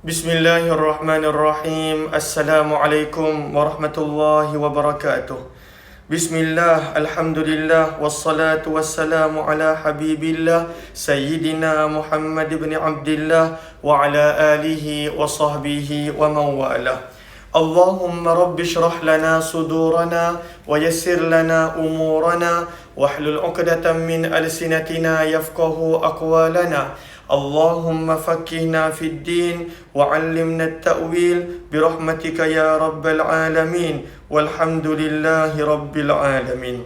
Bismillahirrahmanirrahim. Assalamualaikum warahmatullahi wabarakatuh. Bismillah, alhamdulillah, wassalatu wassalamu ala habibillah Sayyidina Muhammad ibn Abdillah wa ala alihi wa sahbihi wa mawalah. Allahumma rabbi syrah lana sudurana wa yassir lana umurana wahlul 'uqdatam min alsinatina yafqahu aqwalana. Allahumma fakkihna fid din wa 'allimna at-ta'wil bi rahmatika ya rabbal alamin walhamdulillahi rabbil alamin.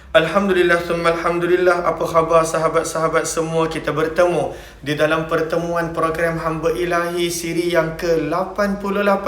Alhamdulillah summa alhamdulillah. Apa khabar sahabat-sahabat semua? Kita bertemu di dalam pertemuan program Hamba Ilahi siri yang ke-88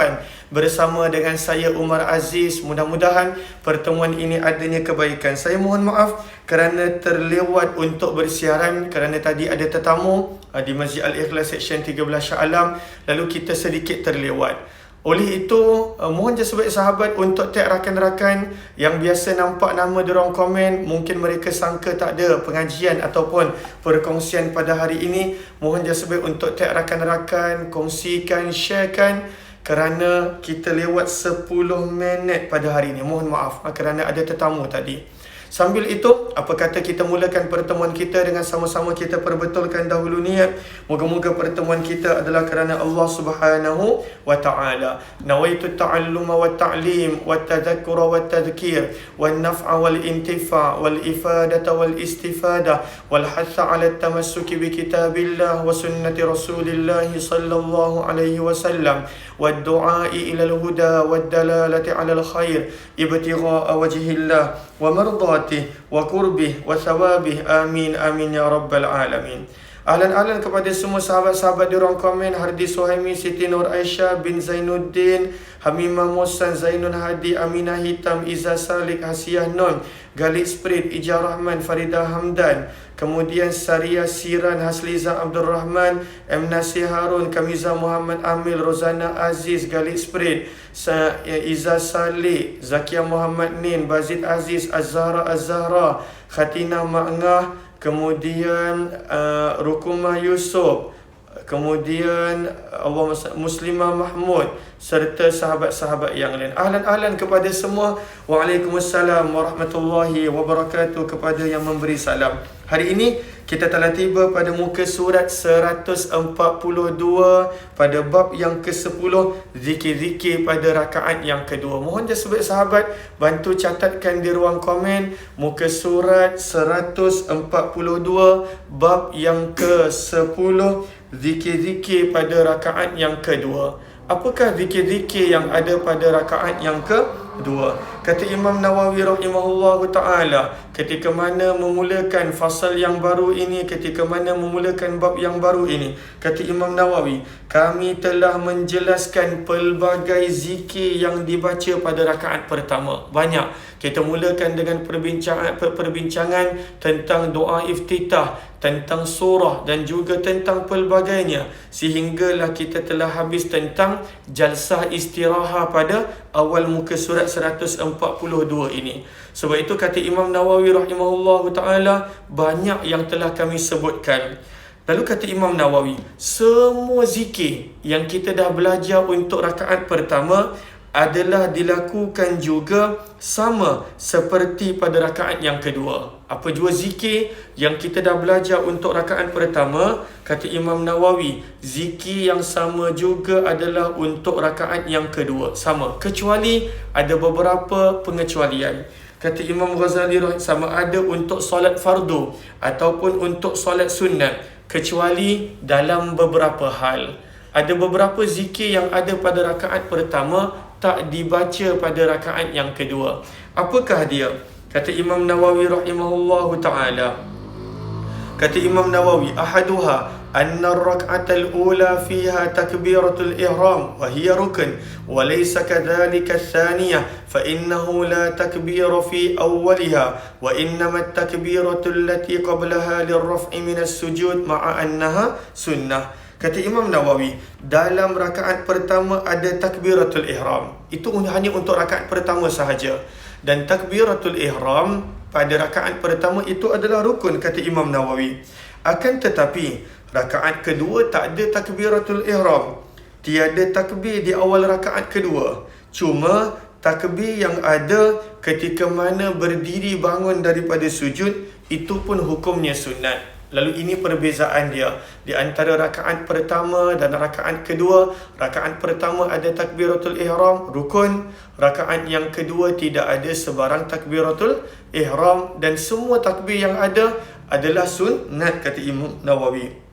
bersama dengan saya Umar Aziz. Mudah-mudahan pertemuan ini adanya kebaikan. Saya mohon maaf kerana terlewat untuk bersiaran kerana tadi ada tetamu di Masjid Al-Ikhlas Seksyen 13 Shah Alam, lalu kita sedikit terlewat. Oleh itu, mohon je sebaik sahabat untuk tag rakan-rakan yang biasa nampak nama diorang komen, mungkin mereka sangka tak ada pengajian ataupun perkongsian pada hari ini. Mohon je sebaik untuk tag rakan-rakan, kongsikan, sharekan kerana kita lewat 10 minit pada hari ini. Mohon maaf kerana ada tetamu tadi. Sambil itu, apa kata kita mulakan pertemuan kita dengan sama-sama kita perbetulkan dahulu niat. Moga-moga pertemuan kita adalah kerana Allah Subhanahu wa ta'ala. Nawaitu ta'alluma wa ta'lim wa tadhakkura wa tadhkir wal naf'a wal intifa' wal ifadata wal istifada wal hatha 'ala at-tamassuki bi kitabillah wa sunnati Rasulillah sallallahu alaihi wasallam wad du'a'i ila al-huda wad dalalati 'ala al-khair ibtigha'a wajhillah wa mardati wa qurbih wa thawabih. Amin amin ya rabbal alamin. Ahlan kepada semua sahabat-sahabat di ruang komen. Hardi Suhaimi, Siti Nur Aisyah bin Zainuddin, Hamimah Musan, Zainun Hadi, Aminah Hitam, Izzah Salik, Hasiyah Nun, Galik Sprit, Ija Rahman, Faridah Hamdan, kemudian Saria Siran, Hasliza Abdul Rahman, M. Nasir Harun, Kamiza Muhammad Amil, Rozana Aziz, Galik Sprit, Izzah Salik, Zakia Muhammad Nin, Bazid Aziz, Az-Zahra, Khatina Ma'ngah, kemudian Rukumah Yusuf, kemudian Muslimah Mahmud serta sahabat-sahabat yang lain. Ahlan kepada semua. Waalaikumsalam warahmatullahi wabarakatuh kepada yang memberi salam. Hari ini kita telah tiba pada muka surat 142 pada bab yang ke-10, zikir-zikir pada rakaat yang kedua. Mohon je sebaik sahabat bantu catatkan di ruang komen muka surat 142 bab yang ke-10, zikir-zikir pada rakaat yang kedua. Apakah zikir-zikir yang ada pada rakaat yang kedua? Kata Imam Nawawi rahimahullahu ta'ala, ketika mana memulakan fasal yang baru ini, ketika mana memulakan bab yang baru ini, kata Imam Nawawi, kami telah menjelaskan pelbagai zikir yang dibaca pada rakaat pertama. Banyak. Kita mulakan dengan perbincangan tentang doa iftitah, tentang surah dan juga tentang pelbagainya, sehinggalah kita telah habis tentang jalsah istirahat pada awal muka surat 142 ini. Sebab itu kata Imam Nawawi rahimahullahu ta'ala, banyak yang telah kami sebutkan. Lalu kata Imam Nawawi, semua zikir yang kita dah belajar untuk rakaat pertama adalah dilakukan juga sama seperti pada rakaat yang kedua. Apa jua zikir yang kita dah belajar untuk rakaat pertama, kata Imam Nawawi, zikir yang sama juga adalah untuk rakaat yang kedua. Sama, kecuali ada beberapa pengecualian. Kata Imam Ghazali, sama ada untuk solat fardu ataupun untuk solat sunat, kecuali dalam beberapa hal. Ada beberapa zikir yang ada pada rakaat pertama tak dibaca pada rakaat yang kedua. Apakah dia? Kata Imam Nawawi rahimahullahu ta'ala, kata Imam Nawawi, ahaduha anna ar-rak'atal ula fiha takbiratul ihram wa hiya rukn wa laysa kadhalika ath-thaniyah fa innahu la takbira fi awwaliha wa innama at-takbiratu allati qablaha lirraf'i min as-sujud ma'a annaha sunnah. Kata Imam Nawawi, dalam rakaat pertama ada takbiratul ihram. Itu hanya untuk rakaat pertama sahaja. Dan takbiratul ihram pada rakaat pertama itu adalah rukun, kata Imam Nawawi. Akan tetapi rakaat kedua tak ada takbiratul ihram. Tiada takbir di awal rakaat kedua. Cuma takbir yang ada ketika mana berdiri bangun daripada sujud, itu pun hukumnya sunat. Lalu ini perbezaan dia di antara rakaat pertama dan rakaat kedua. Rakaat pertama ada takbiratul ihram, rukun. Rakaat yang kedua tidak ada sebarang takbiratul ihram, dan semua takbir yang ada adalah sunat, kata Imam Nawawi.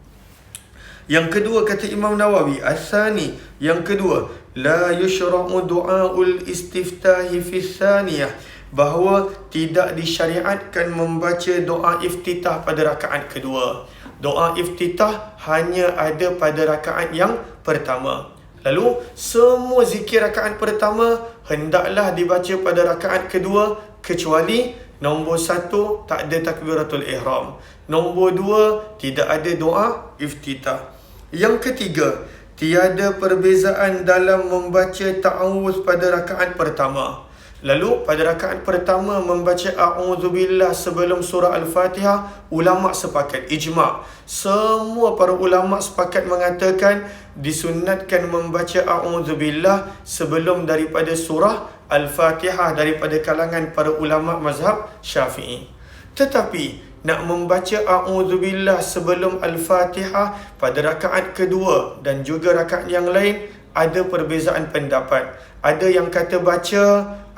Yang kedua, kata Imam Nawawi, as-sani, yang kedua, la yushra'u du'aul istiftahi fi thaniyah, bahawa tidak disyariatkan membaca doa iftitah pada rakaat kedua. Doa iftitah hanya ada pada rakaat yang pertama. Lalu semua zikir rakaat pertama hendaklah dibaca pada rakaat kedua, kecuali nombor 1 tak ada takbiratul ihram, nombor 2 tidak ada doa iftitah. Yang ketiga, tiada perbezaan dalam membaca ta'awuz pada rakaat pertama. Lalu pada rakaat pertama membaca a'udzubillah sebelum surah Al-Fatihah, ulama sepakat, ijma'. Semua para ulama sepakat mengatakan disunatkan membaca a'udzubillah sebelum daripada surah Al-Fatihah daripada kalangan para ulama mazhab Syafi'i. Tetapi nak membaca a'udzubillah sebelum Al-Fatihah pada rakaat kedua dan juga rakaat yang lain ada perbezaan pendapat. Ada yang kata baca,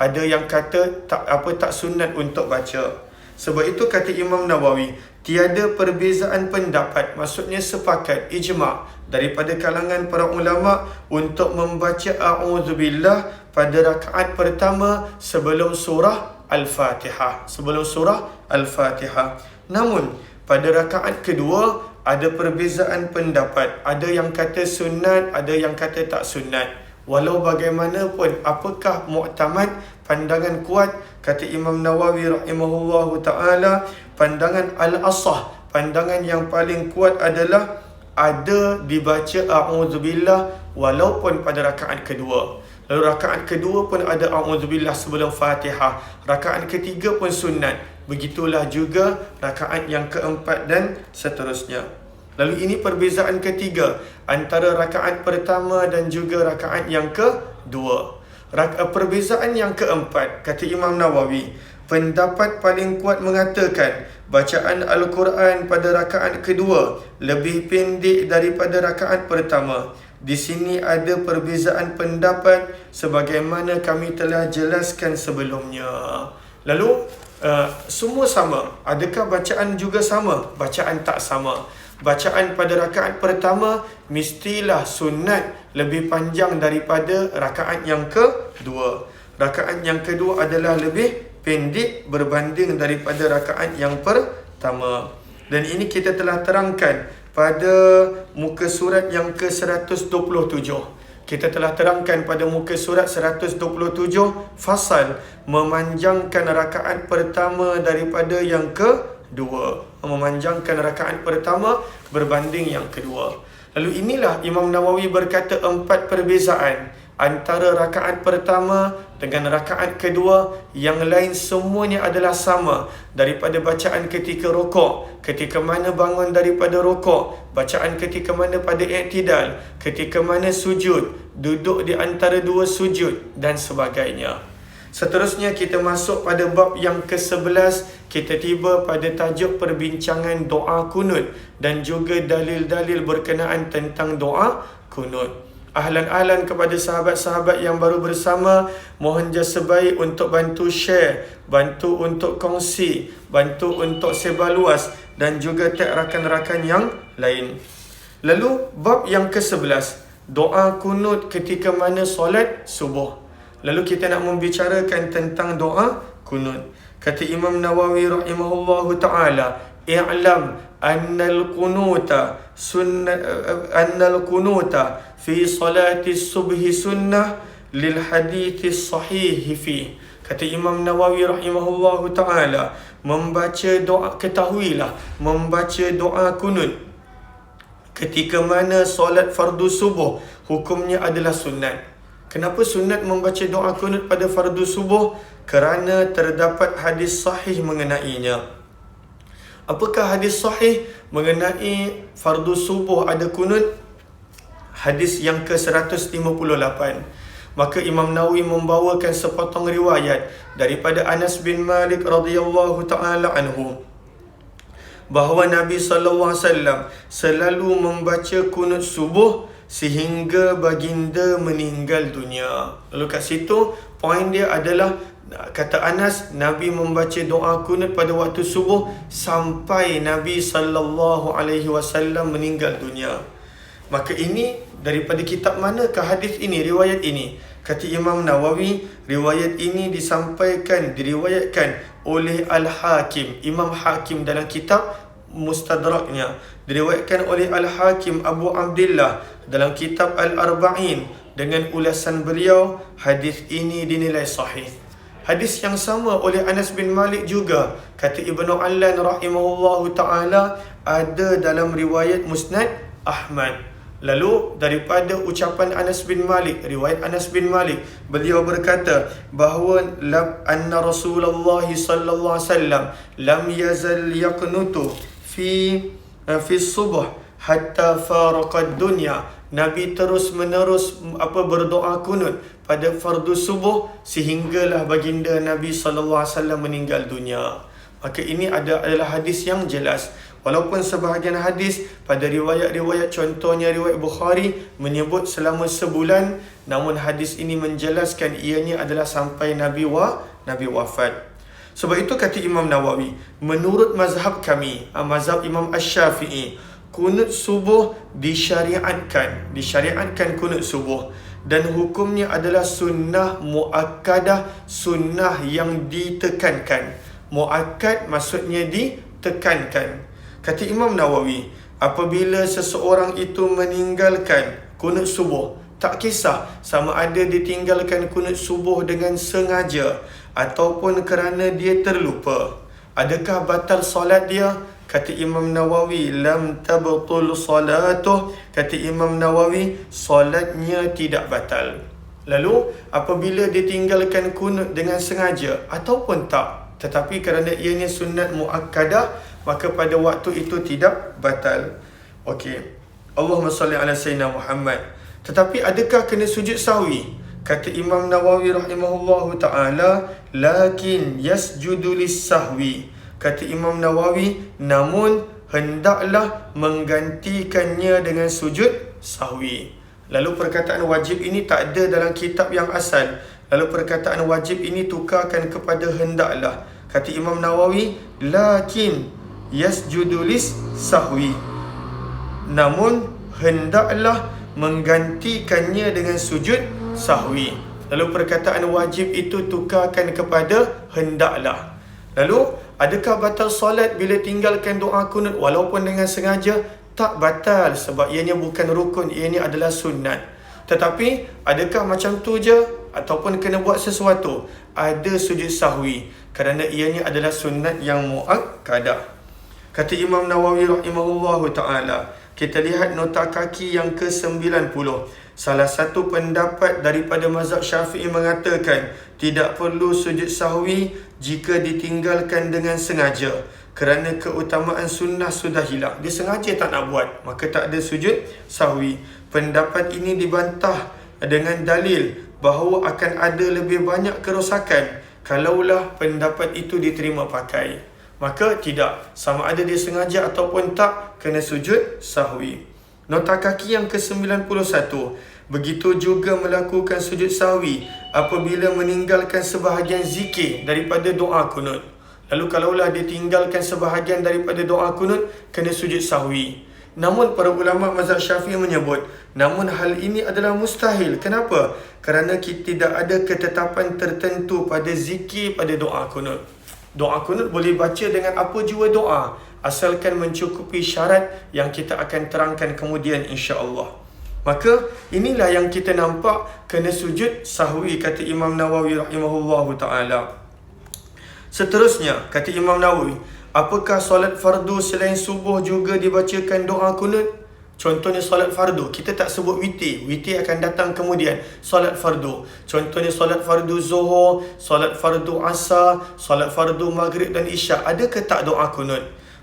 ada yang kata tak sunat untuk baca. Sebab itu kata Imam Nawawi, tiada perbezaan pendapat, maksudnya sepakat, ijma' daripada kalangan para ulama untuk membaca a'udzubillah pada rakaat pertama sebelum surah Al-Fatihah. Sebelum surah Al-Fatihah. Namun, pada rakaat kedua, ada perbezaan pendapat. Ada yang kata sunat, ada yang kata tak sunat. Walau bagaimanapun, apakah mu'tamad, pandangan kuat, kata Imam Nawawi rahimahullahu ta'ala, pandangan al-asah, pandangan yang paling kuat adalah ada dibaca a'udzubillah walaupun pada rakaat kedua. Lalu rakaat kedua pun ada a'udzubillah sebelum Fatihah. Rakaat ketiga pun sunat. Begitulah juga rakaat yang keempat dan seterusnya. Lalu ini perbezaan ketiga antara rakaat pertama dan juga rakaat yang kedua. Perbezaan yang keempat, kata Imam Nawawi, pendapat paling kuat mengatakan bacaan Al-Quran pada rakaat kedua lebih pendek daripada rakaat pertama. Di sini ada perbezaan pendapat sebagaimana kami telah jelaskan sebelumnya. Lalu semua sama. Adakah bacaan juga sama? Bacaan tak sama. Bacaan pada rakaat pertama mestilah sunat lebih panjang daripada rakaat yang kedua. Rakaat yang kedua adalah lebih pendek berbanding daripada rakaat yang pertama. Dan ini kita telah terangkan pada muka surat yang ke-127. Kita telah terangkan pada muka surat 127 fasal memanjangkan rakaat pertama daripada yang kedua. Memanjangkan rakaat pertama berbanding yang kedua. Lalu inilah Imam Nawawi berkata 4 perbezaan antara rakaat pertama dengan rakaat kedua. Yang lain semuanya adalah sama, daripada bacaan ketika rokok, ketika mana bangun daripada rokok, bacaan ketika mana pada i'tidal, ketika mana sujud, duduk di antara dua sujud dan sebagainya. Seterusnya kita masuk pada bab yang ke-11. Kita tiba pada tajuk perbincangan doa kunut dan juga dalil-dalil berkenaan tentang doa kunut. Ahlan-ahlan kepada sahabat-sahabat yang baru bersama, mohon jasa baik untuk bantu share, bantu untuk kongsi, bantu untuk sebar luas dan juga tag rakan-rakan yang lain. Lalu bab yang ke-11, doa kunut ketika mana solat subuh. Lalu kita nak membicarakan tentang doa kunut. Kata Imam Nawawi rahimahullahu ta'ala, i'lam annal kunuta fi salati subhi sunnah lil hadithi sahihi fi. Kata Imam Nawawi rahimahullahu ta'ala, membaca doa, ketahuilah, membaca doa kunut ketika mana solat fardu subuh hukumnya adalah sunat. Kenapa sunat membaca doa kunut pada fardu subuh? Kerana terdapat hadis sahih mengenainya. Apakah hadis sahih mengenai fardu subuh ada kunut? Hadis yang ke-158. Maka Imam Nawawi membawakan sepotong riwayat daripada Anas bin Malik radhiyallahu taala anhu bahawa Nabi sallallahu alaihi wasallam selalu membaca kunut subuh sehingga baginda meninggal dunia. Lalu kat situ poin dia adalah, kata Anas, Nabi membaca doa kunut pada waktu subuh sampai Nabi sallallahu alaihi wasallam meninggal dunia. Maka ini daripada kitab manakah hadis ini, riwayat ini? Kata Imam Nawawi, riwayat ini diriwayatkan oleh Al-Hakim, Imam Hakim dalam kitab Mustadraknya. Diriwayatkan oleh Al-Hakim Abu Abdullah dalam kitab Al-Arba'in. Dengan ulasan beliau, hadis ini dinilai sahih. Hadis yang sama oleh Anas bin Malik juga, kata Ibnu Allan rahimahullahu ta'ala, ada dalam riwayat Musnad Ahmad. Lalu daripada ucapan Anas bin Malik, riwayat Anas bin Malik, beliau berkata bahawa anna Rasulullah sallallahu alaihi wasallam lam yazal yaqnutu fi subuh hatta faraqad dunya. Nabi terus menerus berdoa kunut pada fardu subuh sehinggalah baginda Nabi sallallahu alaihi wasallam meninggal dunia. Maka ini adalah hadis yang jelas. Walaupun sebahagian hadis pada riwayat-riwayat, contohnya riwayat Bukhari, menyebut selama sebulan, namun hadis ini menjelaskan ianya adalah sampai Nabi wafat. Sebab itu kata Imam Nawawi, menurut mazhab kami, mazhab Imam Asy-Syafi'i, kunut subuh disyariatkan kunut subuh, dan hukumnya adalah sunnah muakkadah, sunnah yang ditekankan. Muakkad maksudnya ditekankan. Kata Imam Nawawi, apabila seseorang itu meninggalkan kunut subuh, tak kisah sama ada ditinggalkan kunut subuh dengan sengaja ataupun kerana dia terlupa, adakah batal solat dia? Kata Imam Nawawi, lam tabtul salatuh. Kata Imam Nawawi, solatnya tidak batal. Lalu apabila ditinggalkan kunut dengan sengaja ataupun tak, tetapi kerana ianya sunat muakkadah, maka pada waktu itu tidak batal. Okey. Allahumma salli ala sayyidina Muhammad. Tetapi adakah kena sujud sahwi? Kata Imam Nawawi rahimahullahu ta'ala, lakin yasjudu lis-sahwi. Kata Imam Nawawi, namun hendaklah menggantikannya dengan sujud sahwi. Lalu perkataan wajib ini tak ada dalam kitab yang asal. Lalu perkataan wajib ini tukarkan kepada hendaklah. Kata Imam Nawawi, lakin yasjudu lis-sahwi, namun hendaklah menggantikannya dengan sujud sahwi. Lalu perkataan wajib itu tukarkan kepada hendaklah. Lalu adakah batal solat bila tinggalkan doa kunut walaupun dengan sengaja? Tak batal, sebab ianya bukan rukun, ianya adalah sunat. Tetapi adakah macam tu je ataupun kena buat sesuatu? Ada sujud sahwi kerana ianya adalah sunat yang muakkadah. Kata Imam Nawawi rahimahullahu ta'ala, kita lihat nota kaki yang ke-90. Salah satu pendapat daripada mazhab Syafi'i mengatakan tidak perlu sujud sahwi jika ditinggalkan dengan sengaja, kerana keutamaan sunnah sudah hilang. Dia sengaja tak nak buat, maka tak ada sujud sahwi. Pendapat ini dibantah dengan dalil bahawa akan ada lebih banyak kerosakan kalaulah pendapat itu diterima pakai. Maka tidak, sama ada dia sengaja ataupun tak, kena sujud sahwi. Nota kaki yang ke-91, begitu juga melakukan sujud sahwi apabila meninggalkan sebahagian zikir daripada doa kunut. Lalu kalaulah dia tinggalkan sebahagian daripada doa kunut, kena sujud sahwi. Namun para ulama mazhab Syafi'i menyebut, namun hal ini adalah mustahil. Kenapa? Kerana tidak ada ketetapan tertentu pada zikir pada doa kunut. Doa kunut boleh baca dengan apa jua doa, asalkan mencukupi syarat yang kita akan terangkan kemudian insya-Allah. Maka inilah yang kita nampak kena sujud sahwi, kata Imam Nawawi rahimahullahu ta'ala. Seterusnya, kata Imam Nawawi, apakah solat fardu selain subuh juga dibacakan doa kunut? Contohnya solat fardu, kita tak sebut witir. Witir akan datang kemudian. Solat fardu, contohnya solat fardu zuhur, solat fardu asar, solat fardu maghrib dan isyak. Adakah tak doa kunut?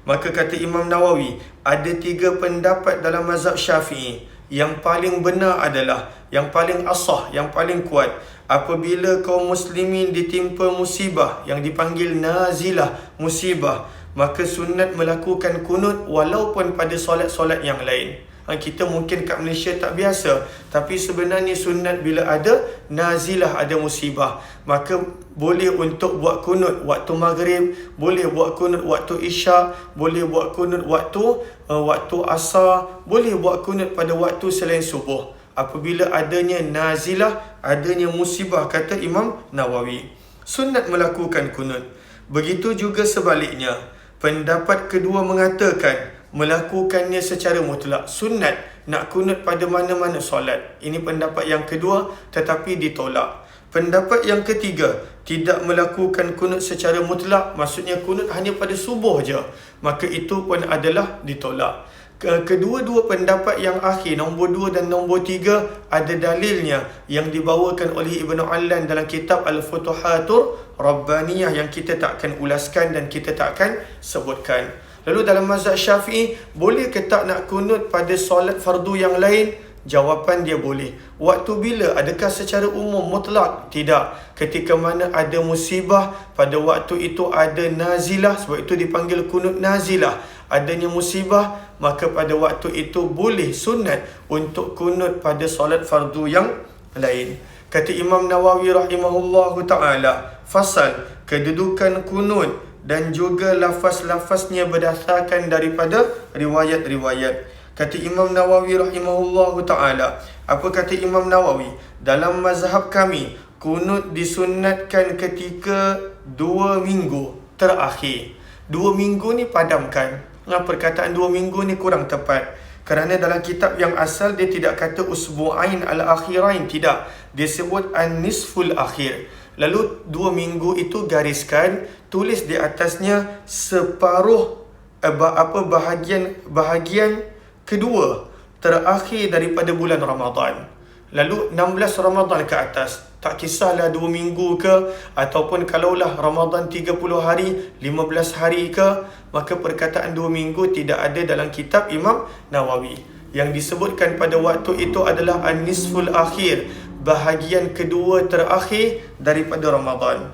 Maka kata Imam Nawawi, ada 3 pendapat dalam mazhab Syafi'i. Yang paling benar adalah, yang paling asah, yang paling kuat, apabila kaum muslimin ditimpa musibah yang dipanggil nazilah, musibah, maka sunat melakukan kunut walaupun pada solat-solat yang lain. Kita mungkin kat Malaysia tak biasa, tapi sebenarnya sunat bila ada nazilah, ada musibah, maka boleh untuk buat kunut waktu maghrib, boleh buat kunut waktu isyak, boleh buat kunut waktu asar, boleh buat kunut pada waktu selain subuh. Apabila adanya nazilah, adanya musibah, kata Imam Nawawi, sunat melakukan kunut. Begitu juga sebaliknya, pendapat kedua mengatakan melakukannya secara mutlak, sunat nak kunut pada mana-mana solat. Ini pendapat yang kedua, tetapi ditolak. Pendapat yang ketiga, tidak melakukan kunut secara mutlak, maksudnya kunut hanya pada subuh je, maka itu pun adalah ditolak. Kedua-dua pendapat yang akhir, nombor 2 dan nombor 3, ada dalilnya yang dibawakan oleh Ibn Allan dalam kitab Al-Futuhatur Rabbaniyah yang kita tak akan ulaskan dan kita tak akan sebutkan. Lalu dalam mazhab Syafi'i, boleh ke tak nak kunut pada solat fardu yang lain? Jawapan dia boleh. Waktu bila? Adakah secara umum mutlak? Tidak. Ketika mana ada musibah, pada waktu itu ada nazilah, sebab itu dipanggil kunut nazilah. Adanya musibah, maka pada waktu itu boleh sunat untuk kunut pada solat fardu yang lain. Kata Imam Nawawi rahimahullahu ta'ala, fasal, kedudukan kunut dan juga lafaz-lafaznya berdasarkan daripada riwayat-riwayat. Kata Imam Nawawi rahimahullahu ta'ala, apa kata Imam Nawawi? Dalam mazhab kami, kunut disunatkan ketika 2 minggu terakhir. 2 minggu ni padamkan. Perkataan 2 minggu ni kurang tepat. Kerana dalam kitab yang asal dia tidak kata usbu'ain al-akhirain, tidak. Dia sebut an-nisful akhir. Lalu 2 minggu itu gariskan, tulis di atasnya separuh bahagian kedua terakhir daripada bulan Ramadan. Lalu 16 Ramadan ke atas. Tak kisahlah 2 minggu ke, ataupun kalaulah Ramadan 30 hari, 15 hari ke, maka perkataan 2 minggu tidak ada dalam kitab Imam Nawawi. Yang disebutkan pada waktu itu adalah an-nisful akhir, bahagian kedua terakhir daripada Ramadan.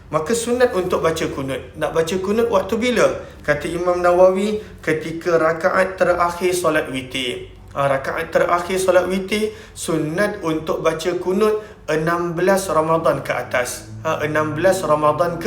Maka sunat untuk baca kunut. Nak baca kunut waktu bila? Kata Imam Nawawi, ketika rakaat terakhir solat witir. Rakaat terakhir solat witir, sunat untuk baca kunut 16 Ramadan ke atas. 16 Ramadan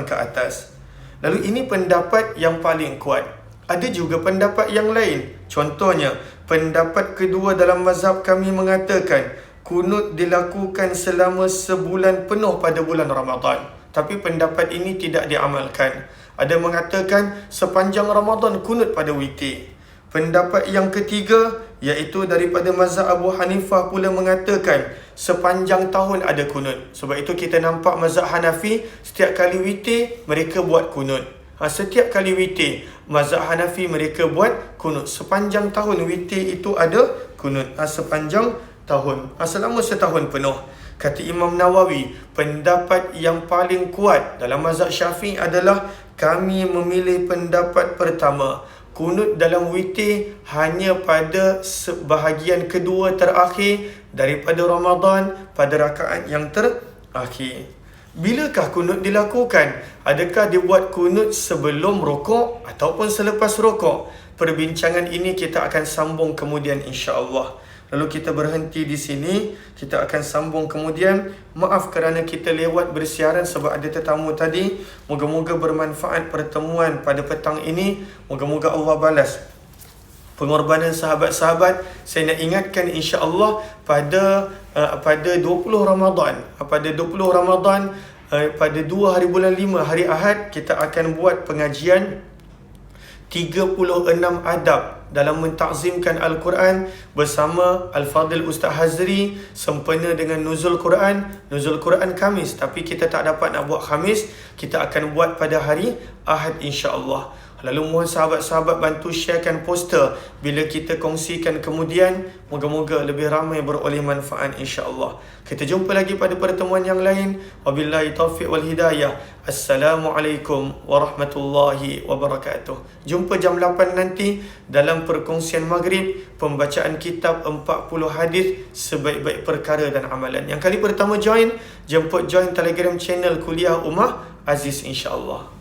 ke atas. Lalu ini pendapat yang paling kuat. Ada juga pendapat yang lain. Contohnya, pendapat kedua dalam mazhab kami mengatakan kunut dilakukan selama sebulan penuh pada bulan Ramadan. Tapi pendapat ini tidak diamalkan. Ada mengatakan sepanjang Ramadan kunut pada witir. Pendapat yang ketiga, iaitu daripada mazhab Abu Hanifah pula mengatakan sepanjang tahun ada kunut. Sebab itu kita nampak mazhab Hanafi, setiap kali witir mereka buat kunut. Setiap kali witir, mazhab Hanafi mereka buat kunut. Sepanjang tahun witir itu ada kunut. Sepanjang tahun, selama setahun penuh. Kata Imam Nawawi, pendapat yang paling kuat dalam mazhab Syafi'i adalah kami memilih pendapat pertama. Kunut dalam witir hanya pada bahagian kedua terakhir daripada Ramadan, pada rakaat yang terakhir. Bilakah kunut dilakukan? Adakah dibuat kunut sebelum rukuk ataupun selepas rukuk? Perbincangan ini kita akan sambung kemudian insya-Allah. Lalu kita berhenti di sini, kita akan sambung kemudian. Maaf kerana kita lewat bersiaran sebab ada tetamu tadi. Moga-moga bermanfaat pertemuan pada petang ini. Moga-moga Allah balas pengorbanan sahabat-sahabat. Saya nak ingatkan insya-Allah pada 20 Ramadan, pada 20 Ramadan, pada 2 hari bulan 5 hari Ahad, kita akan buat pengajian 36 adab dalam mentakzimkan Al-Quran bersama Al-Fadil Ustaz Hazri, sempena dengan Nuzul Quran Khamis. Tapi kita tak dapat nak buat Khamis, kita akan buat pada hari Ahad insya-Allah. Lalu mohon sahabat-sahabat bantu sharekan poster bila kita kongsikan kemudian. Moga-moga lebih ramai beroleh manfaat insya-Allah. Kita jumpa lagi pada pertemuan yang lain. Wabillahi taufiq wal hidayah. Assalamualaikum warahmatullahi wabarakatuh. Jumpa jam 8 nanti dalam perkongsian maghrib, pembacaan kitab 40 hadis sebaik-baik perkara dan amalan. Yang kali pertama join, jemput join Telegram channel Kuliah Ummah Aziz insya-Allah.